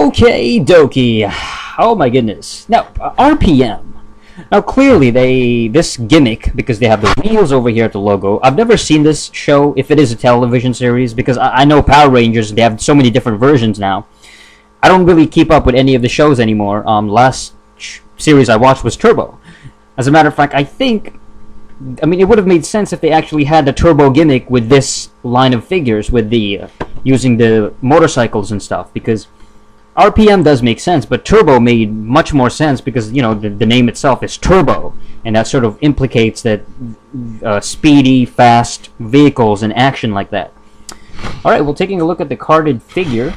Okay, dokie. Oh my goodness. Now, RPM. Now, clearly, this gimmick, because they have the wheels over here at the logo. I've never seen this show, if it is a television series, because I know Power Rangers, they have so many different versions now. I don't really keep up with any of the shows anymore. Last series I watched was Turbo. As a matter of fact, I mean, it would have made sense if they actually had the Turbo gimmick with this line of figures, with the using the motorcycles and stuff, because RPM does make sense, but Turbo made much more sense because, you know, the name itself is Turbo, and that sort of implicates that speedy, fast vehicles and action like that. Alright, well, taking a look at the carded figure,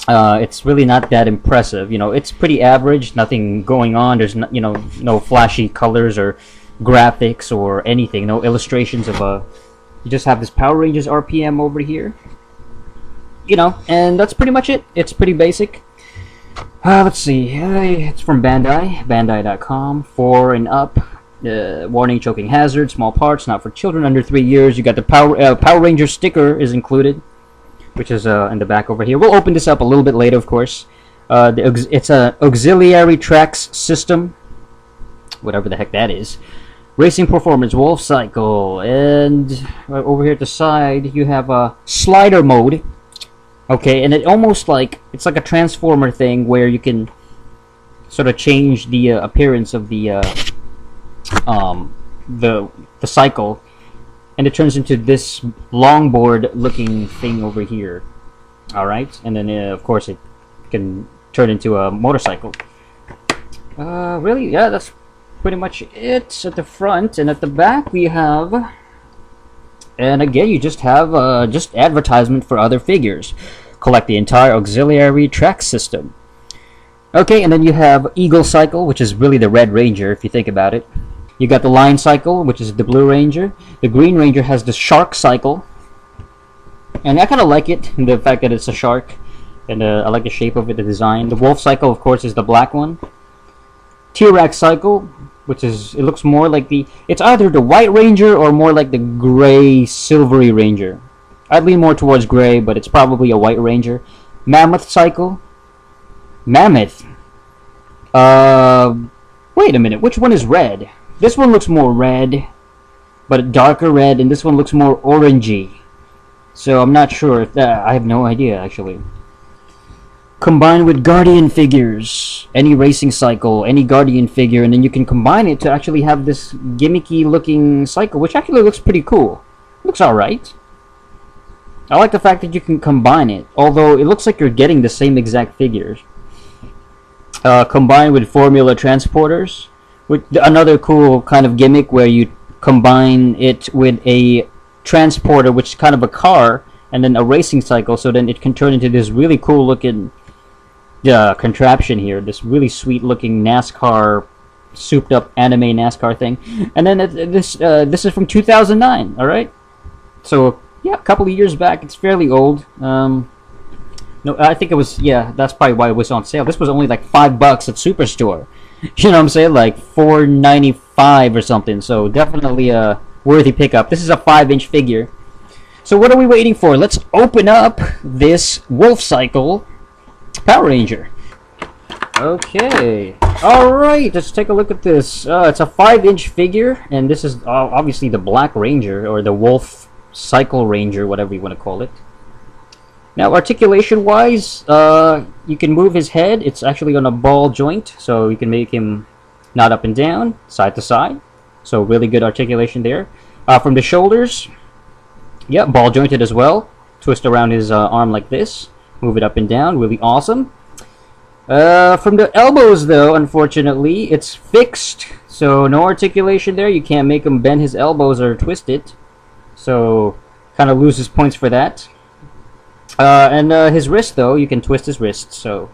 it's really not that impressive. You know, it's pretty average, nothing going on. There's no, you know, no flashy colors or graphics or anything, no illustrations of you just have this Power Rangers RPM over here. You know, and that's pretty much it. It's pretty basic. Let's see. It's from Bandai, Bandai.com. 4 and up. Warning: choking hazard. Small parts, not for children under 3 years. You got the Power Ranger sticker is included, which is in the back over here. We'll open this up a little bit later, of course. It's a auxiliary trax system, whatever the heck that is. Racing performance, Wolf Cycle, and over here at the side you have a slider mode. Okay, and it almost like it's like a transformer thing where you can sort of change the appearance of the cycle, and it turns into this longboard-looking thing over here. All right, and then of course it can turn into a motorcycle. Really, yeah, that's pretty much it at the front, and at the back we have. And again, you just have just advertisement for other figures. Collect the entire auxiliary track system. Okay, and then you have Eagle Cycle, which is really the Red Ranger, if you think about it. You got the Lion Cycle, which is the Blue Ranger. The Green Ranger has the Shark Cycle. And I kind of like it, the fact that it's a shark. And I like the shape of it, the design. The Wolf Cycle, of course, is the black one. T-Rex Cycle, which is, it looks more like it's either the White Ranger or more like the gray silvery Ranger. I'd lean more towards gray, but it's probably a White Ranger. Mammoth Cycle. Mammoth. Wait a minute, which one is red? This one looks more red, but darker red, and this one looks more orangey. So I'm not sure if that, I have no idea actually. Combined with Guardian figures, any racing cycle, any Guardian figure, and then you can combine it to actually have this gimmicky looking cycle, which actually looks pretty cool. Looks alright. I like the fact that you can combine it, although it looks like you're getting the same exact figures. Combined with Formula Transporters, with another cool kind of gimmick where you combine it with a transporter, which is kind of a car, and then a racing cycle, so then it can turn into this really cool looking contraption here, this really sweet looking NASCAR, souped up anime NASCAR thing. And then this is from 2009, alright? So yeah, a couple of years back. It's fairly old. No, I think it was, yeah, that's probably why it was on sale. This was only like $5 at Superstore. You know what I'm saying? Like $4.95 or something. So definitely a worthy pickup. This is a 5-inch figure. So what are we waiting for? Let's open up this Wolf Cycle Power Ranger. Okay. Alright, let's take a look at this. It's a 5-inch figure, and this is obviously the Black Ranger, or the Wolf Cycle Ranger, whatever you want to call it. Now, articulation-wise, you can move his head. It's actually on a ball joint, so you can make him not up and down, side to side. So really good articulation there. From the shoulders, yeah, ball jointed as well. Twist around his arm like this. Move it up and down. Really awesome. From the elbows, though, unfortunately, it's fixed. So no articulation there. You can't make him bend his elbows or twist it. So kind of loses points for that. And his wrist, though, you can twist his wrist. So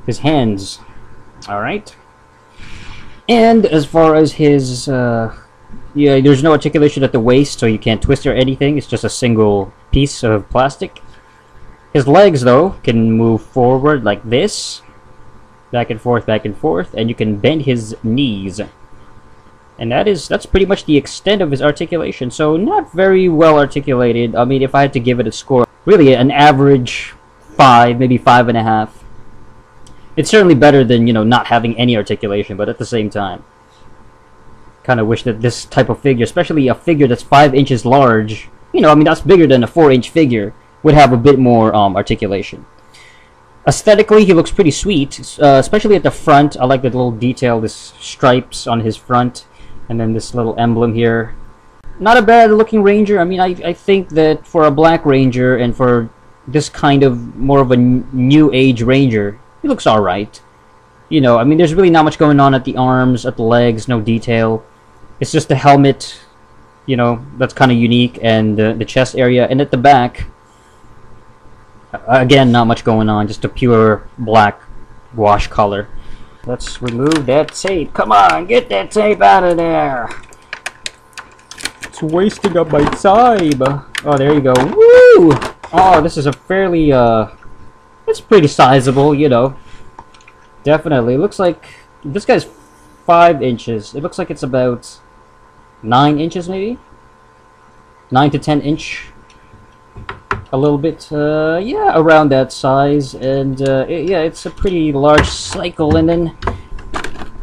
his hands. Alright. And as far as his... yeah, there's no articulation at the waist, so you can't twist or anything. It's just a single piece of plastic. His legs, though, can move forward like this. Back and forth, and you can bend his knees. And that's pretty much the extent of his articulation. So not very well articulated. I mean, if I had to give it a score, really an average 5, maybe 5.5. It's certainly better than, you know, not having any articulation, but at the same time, kind of wish that this type of figure, especially a figure that's 5 inches large, you know, I mean, that's bigger than a 4-inch figure, would have a bit more articulation. Aesthetically, he looks pretty sweet, especially at the front. I like the little detail, this stripes on his front, and then this little emblem here. Not a bad looking Ranger. I mean, I think that for a Black Ranger and for this kind of more of a new age Ranger, he looks alright. You know, I mean, there's really not much going on at the arms, at the legs, no detail. It's just the helmet, you know, that's kind of unique, and the chest area, and at the back, again, not much going on, just a pure black wash color. Let's remove that tape. Come on, get that tape out of there. It's wasting up my time. Oh, there you go. Woo! Oh, this is a fairly, it's pretty sizable, you know. Definitely. It looks like this guy's 5 inches. It looks like it's about 9 inches, maybe? 9 to 10 inch. A little bit, yeah, around that size. And, yeah, it's a pretty large cycle. And then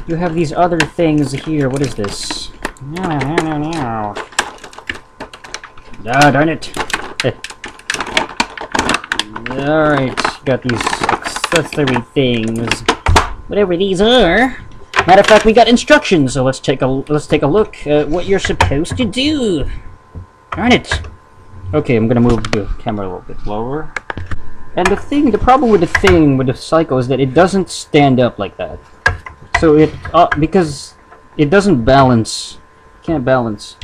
you have these other things here. What is this? Ah, darn it. Alright, got these accessory things. Whatever these are. Matter of fact, we got instructions, so let's take a look at what you're supposed to do. Darn it. Okay, I'm gonna move the camera a little bit lower. And the problem with the Psycho is that it doesn't stand up like that. So it, because it doesn't balance, can't balance.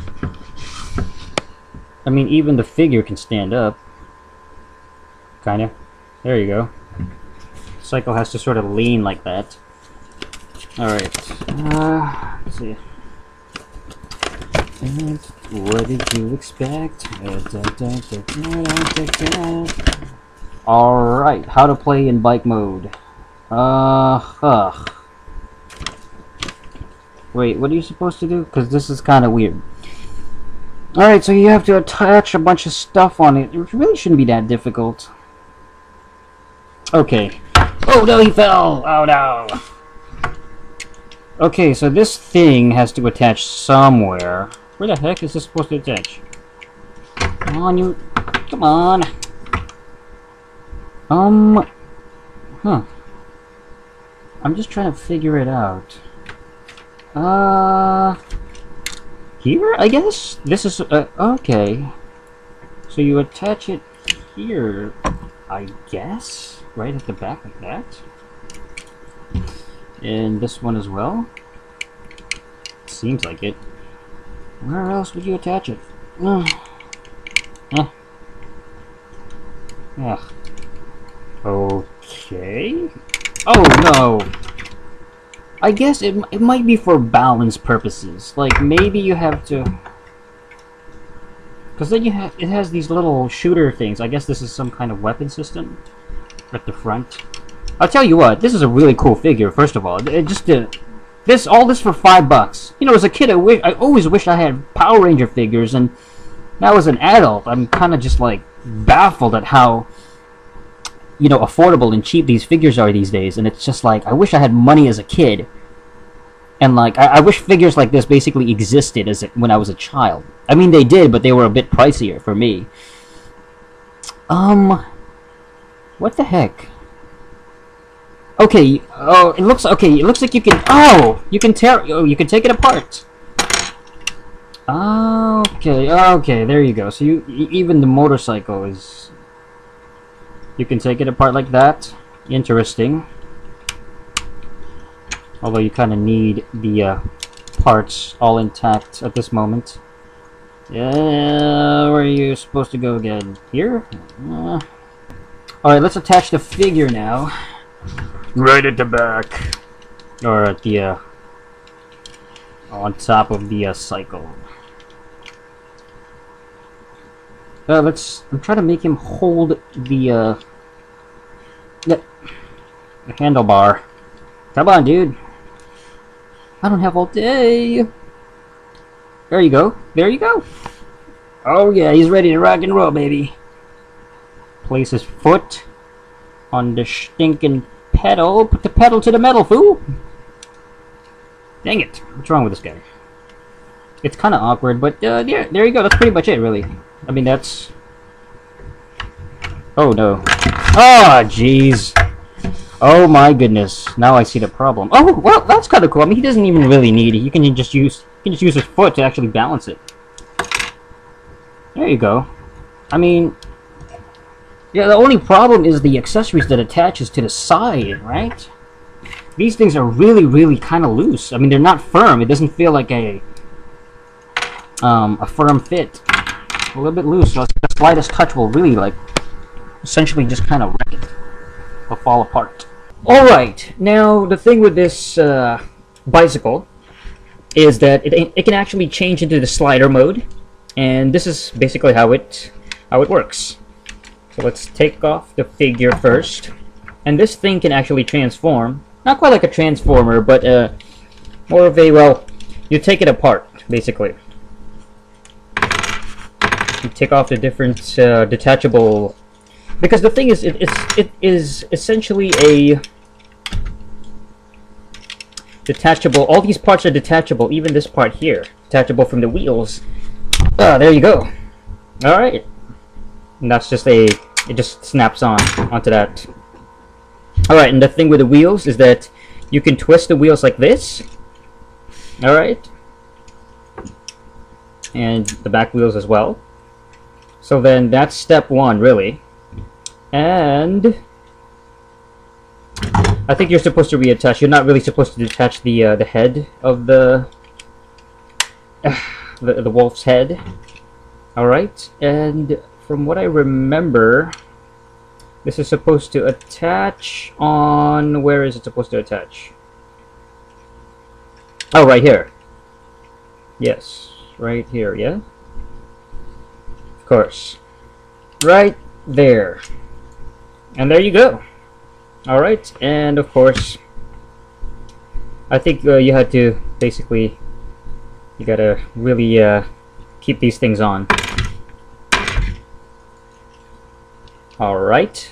I mean, even the figure can stand up. Kinda. There you go. Psycho has to sort of lean like that. Alright. Let's see. And what did you expect? Alright, how to play in bike mode. Wait, what are you supposed to do? Because this is kind of weird. Alright, so you have to attach a bunch of stuff on it. It really shouldn't be that difficult. Okay. Oh no, he fell! Oh no! Okay, so this thing has to attach somewhere. Where the heck is this supposed to attach? Come on, you... Come on! Huh. I'm just trying to figure it out. Here, I guess? This is, okay. So you attach it here, I guess? Right at the back like that. And this one as well. Seems like it. Where else would you attach it? Okay. Oh no! I guess it might be for balance purposes. Like maybe you have to, because then it has these little shooter things. I guess this is some kind of weapon system at the front. I'll tell you what, this is a really cool figure. First of all, all this for $5. You know, as a kid, I always wished I had Power Ranger figures, and now as an adult, I'm kind of just like baffled at how, you know, affordable and cheap these figures are these days. And it's just like, I wish I had money as a kid, and like I wish figures like this basically existed when I was a child. I mean, they did, but they were a bit pricier for me. What the heck? Okay, oh, it looks like you can, you can take it apart. Okay, there you go. So even the motorcycle is, you can take it apart like that. Interesting. Although you kind of need the parts all intact at this moment. Yeah, where are you supposed to go again? Here? Alright, let's attach the figure now. Right at the back. Or at the, on top of the cycle. I'm trying to make him hold the handlebar. Come on, dude. I don't have all day. There you go. There you go. Oh yeah, he's ready to rock and roll, baby. Place his foot on the stinking pedal. Put the pedal to the metal, fool. Dang it. What's wrong with this guy? It's kind of awkward, but yeah, there you go. That's pretty much it, really. I mean, that's... Oh, no. Oh, jeez. Oh, my goodness. Now I see the problem. Oh, well, that's kind of cool. I mean, he doesn't even really need it. You can just use his foot to actually balance it. There you go. I mean... Yeah, the only problem is the accessories that attaches to the side, right? These things are really, really kind of loose. I mean, they're not firm. It doesn't feel like a firm fit. A little bit loose, so the slightest touch will really, like, essentially just kind of wreck it. It'll fall apart. Alright, now the thing with this bicycle is that it can actually change into the slider mode, and this is basically how it works. So let's take off the figure first, and this thing can actually transform. Not quite like a transformer, but more of a, well, you take it apart, basically. You take off the different detachable, because the thing is, it is essentially a detachable. All these parts are detachable, even this part here, detachable from the wheels. There you go. All right, and that's just it just snaps onto that. All right, and the thing with the wheels is that you can twist the wheels like this. All right, and the back wheels as well. So then that's step one, really. And I think you're supposed to reattach. You're not really supposed to detach the head of the wolf's head. All right, and from what I remember, this is supposed to attach on... Where is it supposed to attach? Oh, right here. Yes, right here, yeah? Of course. Right there. And there you go. Alright, and of course, I think you had to, basically, you gotta really keep these things on. Alright.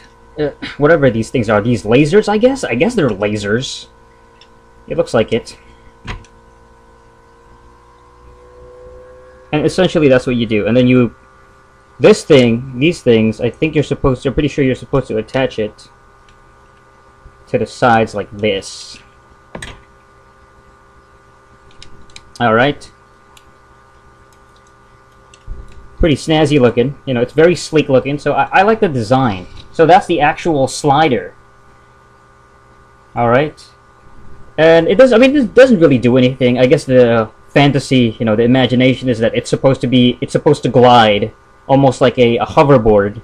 Whatever these things are. These lasers, I guess? I guess they're lasers. It looks like it. And essentially that's what you do. And then you... This thing, these things, I think you're supposed to... I'm pretty sure you're supposed to attach it to the sides like this. Alright. Pretty snazzy looking. You know, it's very sleek looking, so I like the design. So that's the actual slider. Alright. And it does, I mean, this doesn't really do anything. I guess the fantasy, you know, the imagination is that it's supposed to glide almost like a hoverboard.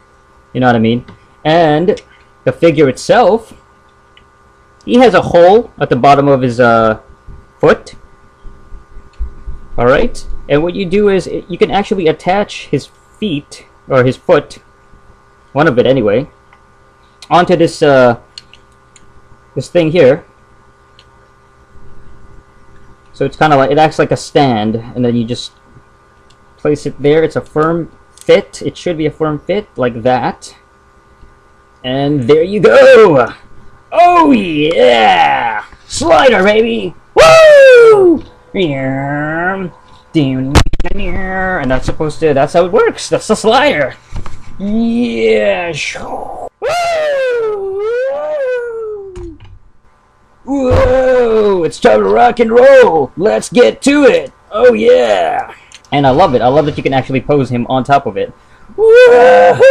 You know what I mean? And the figure itself, he has a hole at the bottom of his foot. Alright? And what you do is, you can actually attach his feet, or his foot, one of it anyway, onto this this thing here. So it's kind of like, it acts like a stand, and then you just place it there. It's a firm fit. It should be a firm fit, like that. And there you go! Oh yeah! Slider, baby! Woo! And that's supposed to, that's how it works. That's the slider. Yeah. Whoa! It's time to rock and roll. Let's get to it. Oh yeah! And I love it. I love that you can actually pose him on top of it. Woohoo!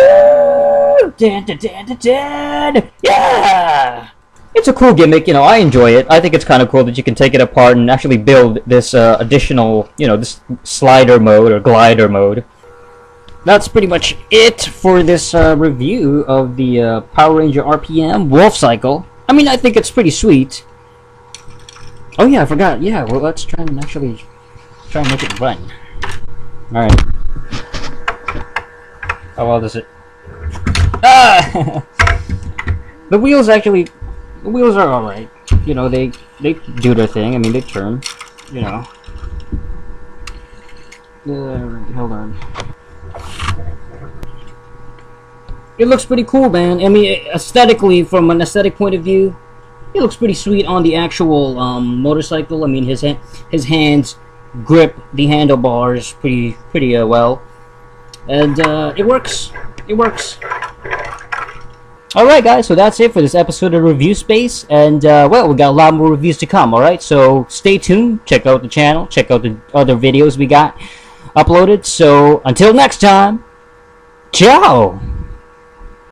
Dun, dun, dun, dun, dun. Yeah! It's a cool gimmick, you know, I enjoy it. I think it's kind of cool that you can take it apart and actually build this additional, you know, this slider mode or glider mode. That's pretty much it for this review of the Power Ranger RPM Wolf Cycle. I mean, I think it's pretty sweet. Oh yeah, I forgot. Yeah, well, let's try and actually try and make it run. Alright. How well does it... Ah! The wheels actually... The wheels are alright. You know, they do their thing. I mean, they turn. You know. Hold on. It looks pretty cool, man. I mean, aesthetically, from an aesthetic point of view, he looks pretty sweet on the actual motorcycle. I mean, his hands grip the handlebars pretty well, and it works. It works. Alright guys, so that's it for this episode of Review Space, and well, we got a lot more reviews to come, alright? So stay tuned, check out the channel, check out the other videos we got uploaded. So until next time, ciao!